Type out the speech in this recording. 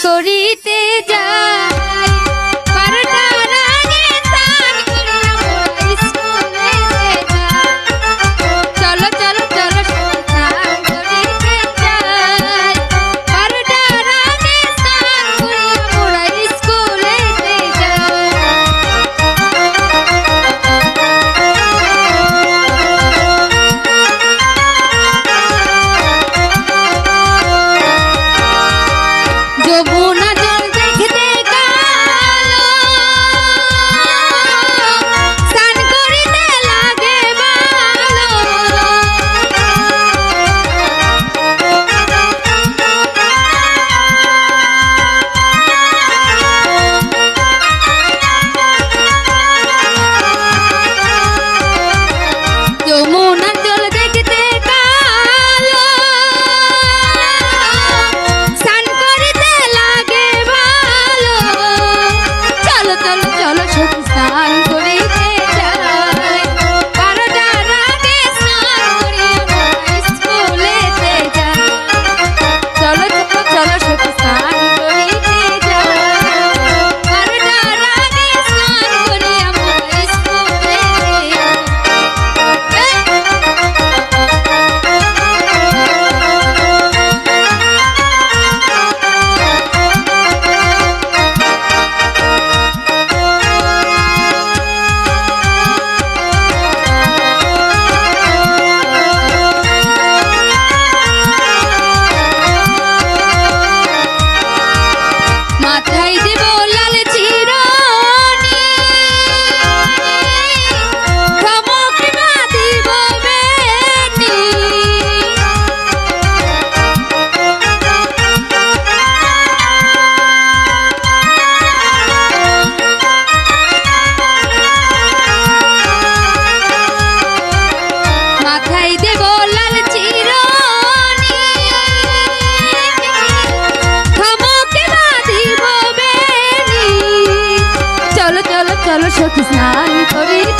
করিতে যাই বারোটার আগে স্নান করিয়া মোরা স্কুলেতে যাই। চলো চলো চলো স্নান করিতে যাই বারোটার আগে স্নান করিয়া মোরা স্কুলেতে যাই। যমুনা জল দেখতে কালো স্নান করিতে লাগে ভালো। যমুনা জল দেখতে কালো স্নান করিতে লাগে ভালো। চলো চলো চলো সখী স্নান করিতে যাই বারোটার আগে স্নান করিয়া মোরা স্কুলেতে যাই। চলো চলো চলো সখী স্নান করিতে যাই বারোটার আগে স্নান করিয়া মোরা স্কুলেতে যাই। মাথায় দেব লাল চিরনি ধমকে বাঁধিব বেনি। মাথায় দেব লাল চিরনি ধমকে বাঁধিব বেনি। চলো চলো চলো সখী স্নান করিতে